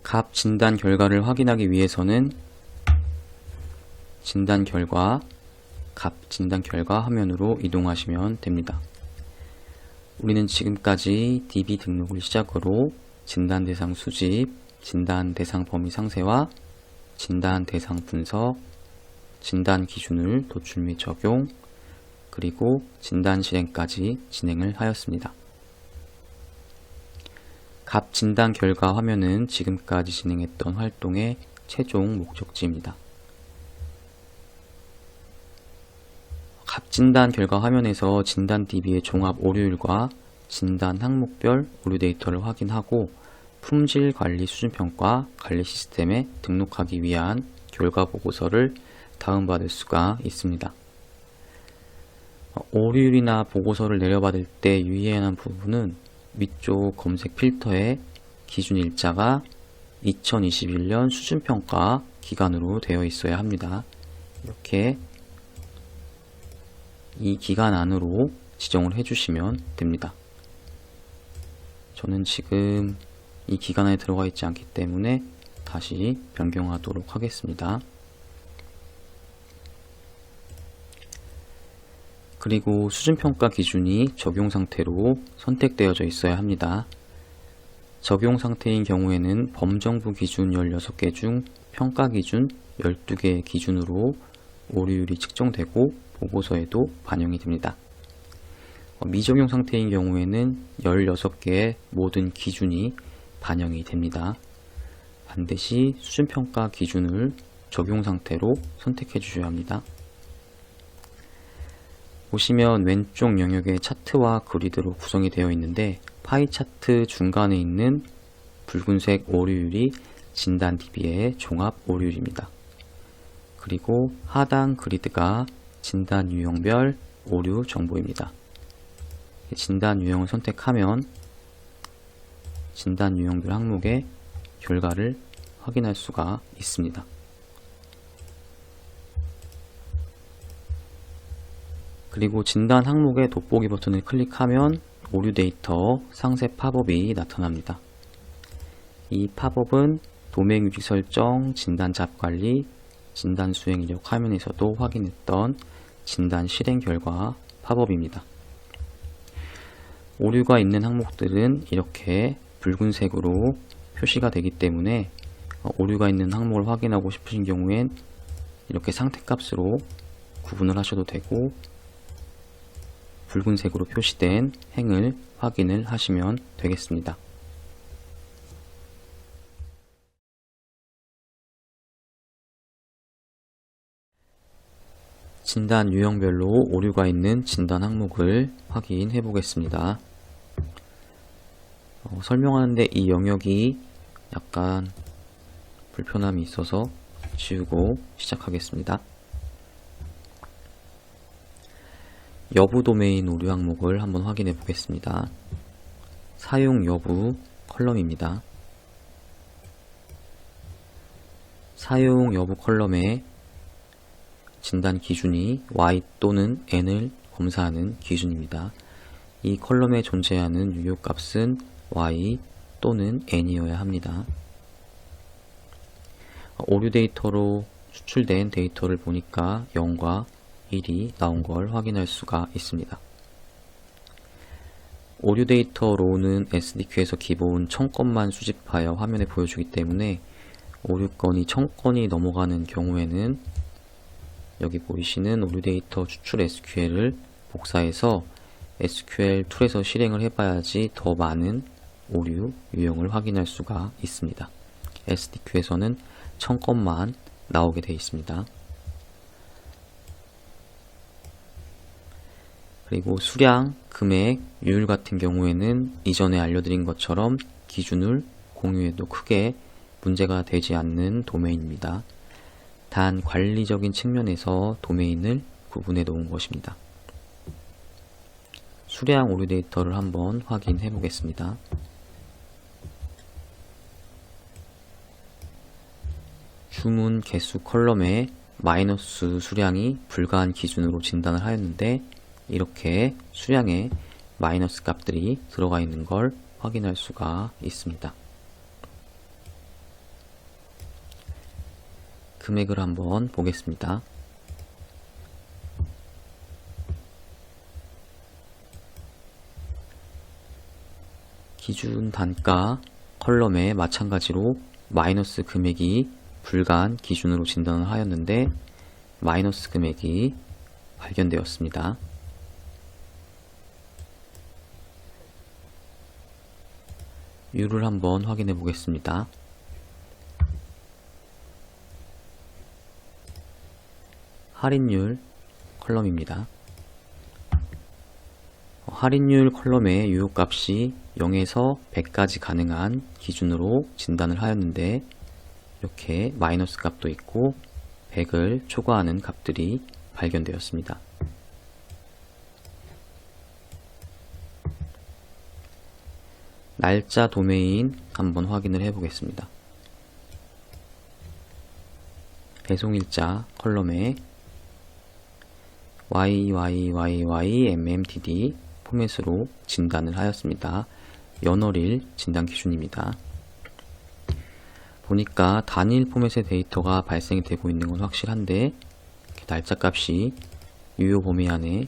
값 진단 결과를 확인하기 위해서는 진단 결과, 값 진단 결과 화면으로 이동하시면 됩니다. 우리는 지금까지 DB 등록을 시작으로 진단 대상 수집, 진단 대상 범위 상세와 진단 대상 분석, 진단 기준을 도출 및 적용, 그리고 진단 실행까지 진행을 하였습니다. 값 진단 결과 화면은 지금까지 진행했던 활동의 최종 목적지입니다. 값 진단 결과 화면에서 진단 DB의 종합 오류율과 진단 항목별 오류 데이터를 확인하고 품질 관리 수준평가 관리 시스템에 등록하기 위한 결과 보고서를 다운받을 수가 있습니다. 오류율이나 보고서를 내려받을 때 유의해야 하는 부분은 위쪽 검색 필터에 기준 일자가 2021년 수준평가 기간으로 되어 있어야 합니다. 이렇게 이 기간 안으로 지정을 해주시면 됩니다. 저는 지금 이 기간 안에 들어가 있지 않기 때문에 다시 변경하도록 하겠습니다. 그리고 수준평가 기준이 적용 상태로 선택되어져 있어야 합니다. 적용 상태인 경우에는 범정부 기준 16개 중 평가 기준 12개의 기준으로 오류율이 측정되고 보고서에도 반영이 됩니다. 미적용 상태인 경우에는 16개의 모든 기준이 반영이 됩니다. 반드시 수준평가 기준을 적용 상태로 선택해 주셔야 합니다. 보시면 왼쪽 영역에 차트와 그리드로 구성이 되어 있는데 파이 차트 중간에 있는 붉은색 오류율이 진단 DB의 종합 오류율입니다. 그리고 하단 그리드가 진단 유형별 오류 정보입니다. 진단 유형을 선택하면 진단 유형별 항목의 결과를 확인할 수가 있습니다. 그리고 진단 항목의 돋보기 버튼을 클릭하면 오류 데이터 상세 팝업이 나타납니다. 이 팝업은 도메인 유지 설정, 진단 잡 관리, 진단 수행 이력 화면에서도 확인했던 진단 실행 결과 팝업입니다. 오류가 있는 항목들은 이렇게 붉은색으로 표시가 되기 때문에 오류가 있는 항목을 확인하고 싶으신 경우엔 이렇게 상태값으로 구분을 하셔도 되고 붉은색으로 표시된 행을 확인을 하시면 되겠습니다. 진단 유형별로 오류가 있는 진단 항목을 확인해 보겠습니다. 설명하는데 이 영역이 약간 불편함이 있어서 지우고 시작하겠습니다. 여부 도메인 오류 항목을 한번 확인해 보겠습니다. 사용 여부 컬럼입니다. 사용 여부 컬럼에 진단 기준이 Y 또는 N을 검사하는 기준입니다. 이 컬럼에 존재하는 유효값은 Y 또는 N이어야 합니다. 오류 데이터로 추출된 데이터를 보니까 0과 1이 나온 걸 확인할 수가 있습니다. 오류 데이터 로우는 SDQ에서 기본 1000건만 수집하여 화면에 보여주기 때문에 오류 건이 1000건이 넘어가는 경우에는 여기 보이시는 오류 데이터 추출 SQL을 복사해서 SQL 툴에서 실행을 해봐야지 더 많은 오류 유형을 확인할 수가 있습니다. SDQ에서는 1000건만 나오게 되어 있습니다. 그리고 수량, 금액, 유율 같은 경우에는 이전에 알려드린 것처럼 기준을 공유해도 크게 문제가 되지 않는 도메인입니다. 단 관리적인 측면에서 도메인을 구분해 놓은 것입니다. 수량 오류 데이터를 한번 확인해 보겠습니다. 주문 개수 컬럼에 마이너스 수량이 불가한 기준으로 진단을 하였는데 이렇게 수량에 마이너스 값들이 들어가 있는 걸 확인할 수가 있습니다. 금액을 한번 보겠습니다. 기준 단가 컬럼에 마찬가지로 마이너스 금액이 불가한 기준으로 진단을 하였는데 마이너스 금액이 발견되었습니다. 율을 한번 확인해 보겠습니다. 할인율 컬럼입니다. 할인율 컬럼의 유효값이 0에서 100까지 가능한 기준으로 진단을 하였는데 이렇게 마이너스 값도 있고 100을 초과하는 값들이 발견되었습니다. 날짜 도메인 한번 확인을 해 보겠습니다. 배송일자 컬럼에 YYYYMMTD 포맷으로 진단을 하였습니다. 연월일 진단 기준입니다. 보니까 단일 포맷의 데이터가 발생이 되고 있는 건 확실한데 날짜 값이 유효 범위 안에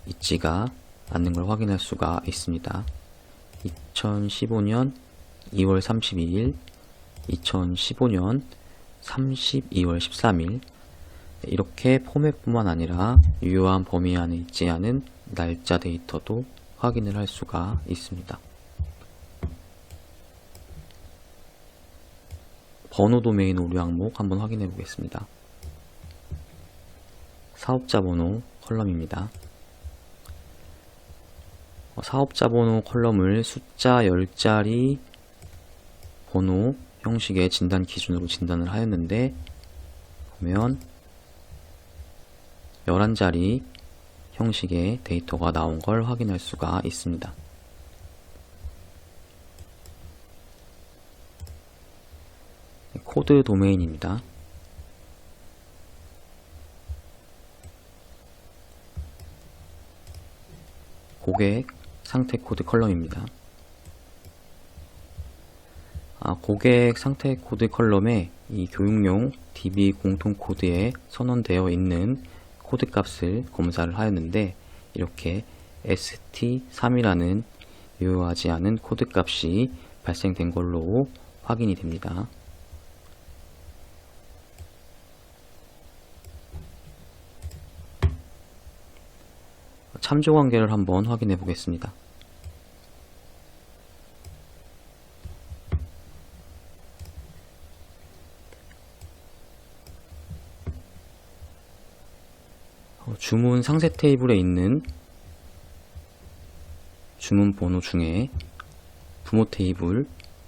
있지가 않는 걸 확인할 수가 있습니다. 2015년 2월 32일, 2015년 32월 13일 이렇게 포맷뿐만 아니라 유효한 범위 안에 있지 않은 날짜 데이터도 확인을 할 수가 있습니다. 번호 도메인 오류 항목 한번 확인해 보겠습니다. 사업자 번호 컬럼입니다. 사업자 번호 컬럼을 숫자 10자리 번호 형식의 진단 기준으로 진단을 하였는데 보면 11자리 형식의 데이터가 나온 걸 확인할 수가 있습니다. 코드 도메인입니다. 고객 상태 코드 컬럼입니다. 고객 상태 코드 컬럼에 이 교육용 DB 공통 코드에 선언되어 있는 코드 값을 검사를 하였는데 이렇게 ST3이라는 유효하지 않은 코드 값이 발생된 걸로 확인이 됩니다. 참조 관계를 한번 확인해 보겠습니다. 주문 상세 테이블에 있는 주문 번호 중에 부모 테이블,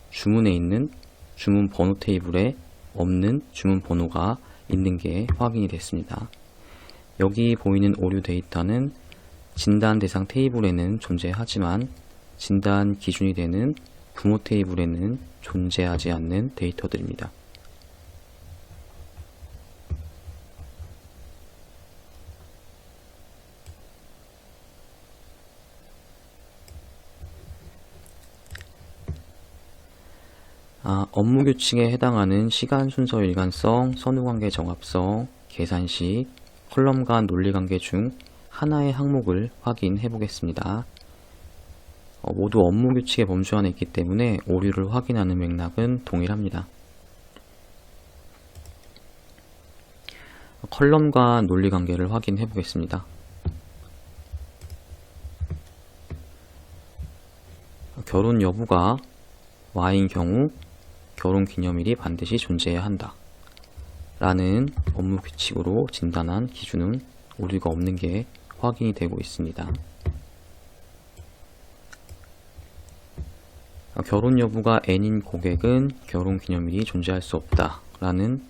주문에 있는 주문 번호 테이블에 없는 주문 번호가 있는 게 확인이 됐습니다. 여기 보이는 오류 데이터는 진단 대상 테이블에는 존재하지만 진단 기준이 되는 부모 테이블에는 존재하지 않는 데이터들입니다. 업무 규칙에 해당하는 시간 순서 일관성, 선후관계 정합성, 계산시, 컬럼 간 논리관계 중 하나의 항목을 확인해 보겠습니다. 모두 업무 규칙의 범주 안에 있기 때문에 오류를 확인하는 맥락은 동일합니다. 컬럼 간 논리관계를 확인해 보겠습니다. 결혼 여부가 Y인 경우 결혼기념일이 반드시 존재해야 한다 라는 업무 규칙으로 진단한 기준은 오류가 없는 게 확인이 되고 있습니다. 결혼 여부가 N인 고객은 결혼기념일이 존재할 수 없다 라는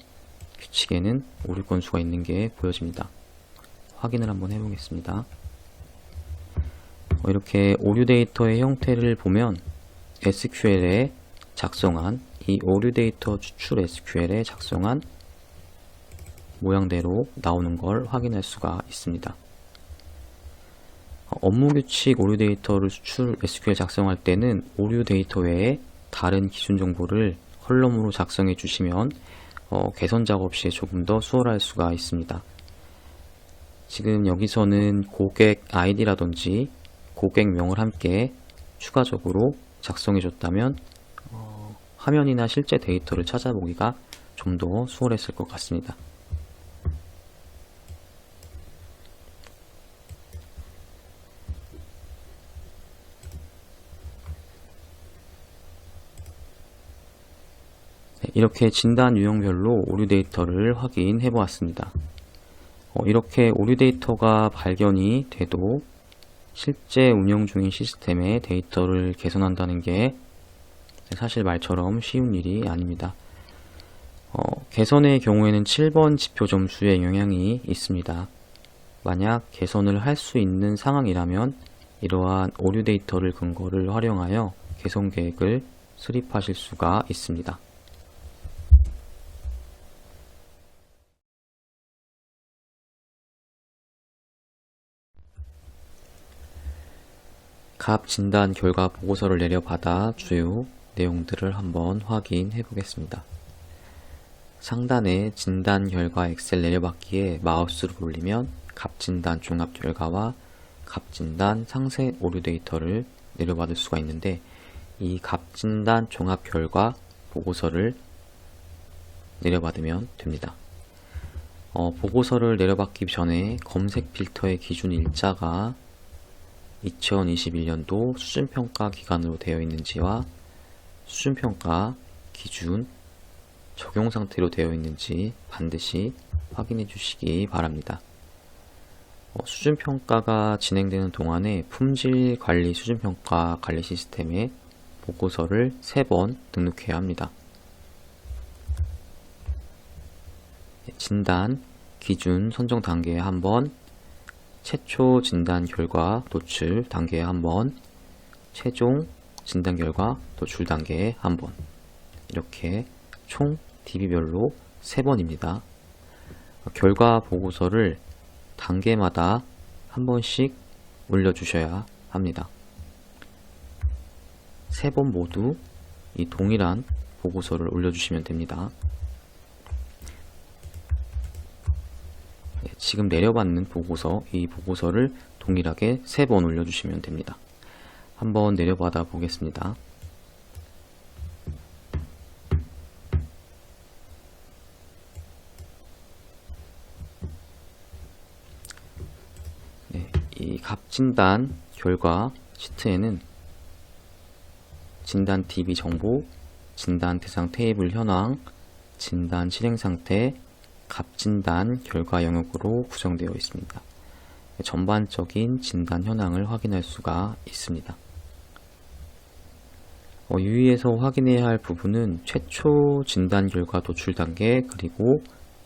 규칙에는 오류 건수가 있는 게 보여집니다. 확인을 한번 해보겠습니다. 이렇게 오류 데이터의 형태를 보면 SQL에 작성한 이 오류 데이터 추출 SQL에 작성한 모양대로 나오는 걸 확인할 수가 있습니다. 업무규칙 오류 데이터를 추출 SQL 작성할 때는 오류 데이터 외에 다른 기준 정보를 컬럼으로 작성해 주시면 개선 작업 시에 조금 더 수월할 수가 있습니다. 지금 여기서는 고객 아이디라든지 고객명을 함께 추가적으로 작성해 줬다면 화면이나 실제 데이터를 찾아보기가 좀 더 수월했을 것 같습니다. 이렇게 진단 유형별로 오류 데이터를 확인해 보았습니다. 이렇게 오류 데이터가 발견이 돼도 실제 운영 중인 시스템의 데이터를 개선한다는 게 사실 말처럼 쉬운 일이 아닙니다. 개선의 경우에는 7번 지표 점수에 영향이 있습니다. 만약 개선을 할 수 있는 상황이라면 이러한 오류 데이터를 근거를 활용하여 개선 계획을 수립하실 수가 있습니다. 값 진단 결과 보고서를 내려받아 주요 내용들을 한번 확인해 보겠습니다. 상단에 진단 결과 엑셀 내려받기에 마우스를 올리면 값 진단 종합 결과와 값 진단 상세 오류 데이터를 내려받을 수가 있는데, 이 값 진단 종합 결과 보고서를 내려받으면 됩니다. 보고서를 내려받기 전에 검색 필터의 기준 일자가 2021년도 수준평가 기간으로 되어 있는지와 수준평가 기준 적용 상태로 되어 있는지 반드시 확인해 주시기 바랍니다. 수준평가가 진행되는 동안에 품질관리 수준평가 관리 시스템에 보고서를 3번 등록해야 합니다. 진단, 기준 선정 단계에 1번, 최초 진단 결과 도출 단계에 1번, 최종 진단 결과 도출 단계에 1번, 이렇게 총 DB별로 3번입니다. 결과 보고서를 단계마다 한 번씩 올려주셔야 합니다. 3번 모두 이 동일한 보고서를 올려주시면 됩니다. 지금 내려받는 보고서, 이 보고서를 동일하게 3번 올려주시면 됩니다. 한번 내려받아 보겠습니다. 이 값진단 결과 시트에는 진단 DB 정보, 진단 대상 테이블 현황, 진단 실행 상태, 값진단 결과 영역으로 구성되어 있습니다. 전반적인 진단 현황을 확인할 수가 있습니다. 유의해서 확인해야 할 부분은 최초 진단 결과 도출 단계, 그리고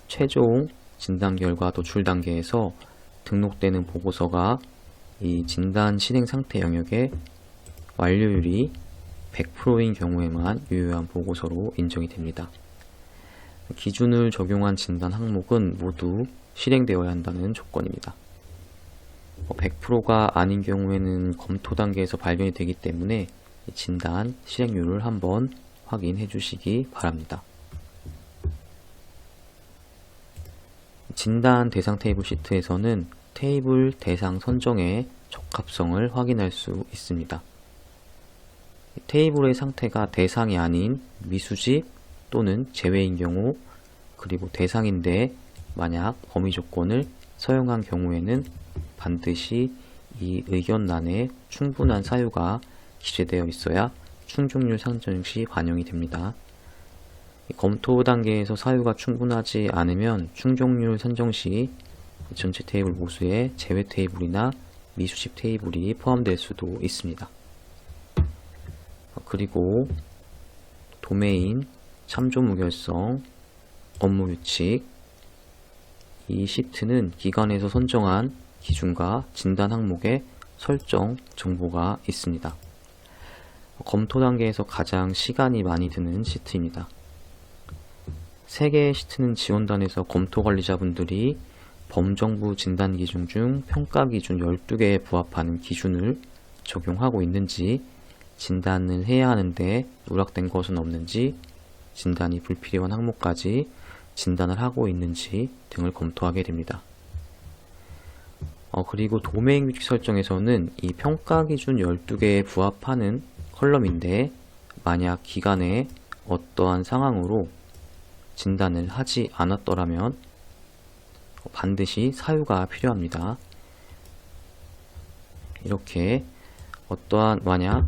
최종 진단 결과 도출 단계에서 등록되는 보고서가 이 진단 실행 상태 영역의 완료율이 100%인 경우에만 유효한 보고서로 인정이 됩니다. 기준을 적용한 진단 항목은 모두 실행되어야 한다는 조건입니다. 100%가 아닌 경우에는 검토 단계에서 발견이 되기 때문에 진단 실행률을 한번 확인해 주시기 바랍니다. 진단 대상 테이블 시트에서는 테이블 대상 선정의 적합성을 확인할 수 있습니다. 테이블의 상태가 대상이 아닌 미수집 또는 제외인 경우, 그리고 대상인데 만약 범위 조건을 서용한 경우에는 반드시 이 의견란에 충분한 사유가 기재되어 있어야 충족률 산정 시 반영이 됩니다. 검토 단계에서 사유가 충분하지 않으면 충족률 산정 시 전체 테이블 모수에 제외 테이블이나 미수집 테이블이 포함될 수도 있습니다. 그리고 도메인, 참조 무결성, 업무 규칙, 이 시트는 기관에서 선정한 기준과 진단 항목의 설정 정보가 있습니다. 검토 단계에서 가장 시간이 많이 드는 시트입니다. 3개의 시트는 지원단에서 검토 관리자분들이 범정부 진단 기준 중 평가 기준 12개에 부합하는 기준을 적용하고 있는지, 진단을 해야 하는데 누락된 것은 없는지, 진단이 불필요한 항목까지 진단을 하고 있는지 등을 검토하게 됩니다. 그리고 도메인 규칙 설정에서는 이 평가 기준 12개에 부합하는 컬럼인데 만약 기간에 어떠한 상황으로 진단을 하지 않았더라면 반드시 사유가 필요합니다. 이렇게 어떠한 만약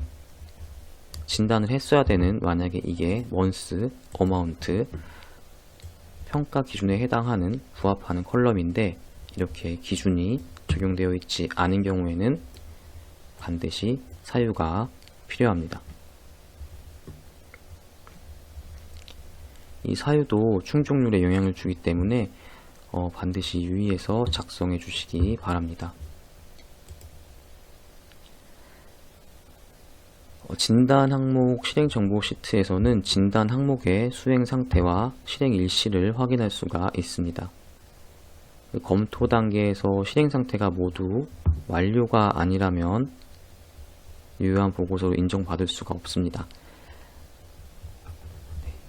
진단을 했어야 되는 만약에 이게 원스, 어마운트 평가 기준에 해당하는 부합하는 컬럼인데 이렇게 기준이 적용되어 있지 않은 경우에는 반드시 사유가 필요합니다. 이 사유도 충족률에 영향을 주기 때문에 반드시 유의해서 작성해 주시기 바랍니다. 진단 항목 실행 정보 시트에서는 진단 항목의 수행 상태와 실행 일시를 확인할 수가 있습니다. 검토 단계에서 실행 상태가 모두 완료가 아니라면 유효한 보고서로 인정받을 수가 없습니다.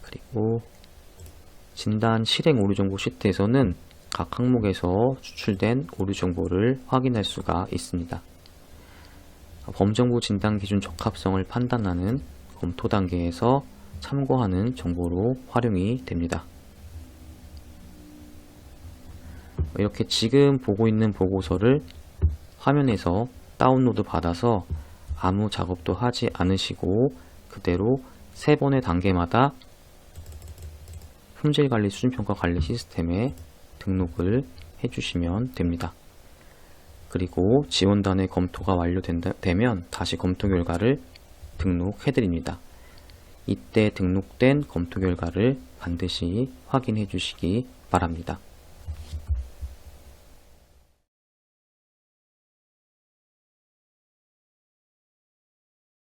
그리고 진단 실행 오류 정보 시트에서는 각 항목에서 추출된 오류 정보를 확인할 수가 있습니다. 범정부 진단 기준 적합성을 판단하는 검토 단계에서 참고하는 정보로 활용이 됩니다. 이렇게 지금 보고 있는 보고서를 화면에서 다운로드 받아서 아무 작업도 하지 않으시고 그대로 3번의 단계마다 품질관리 수준평가 관리 시스템에 등록을 해주시면 됩니다. 그리고 지원단의 검토가 완료되면 다시 검토 결과를 등록해드립니다. 이때 등록된 검토 결과를 반드시 확인해 주시기 바랍니다.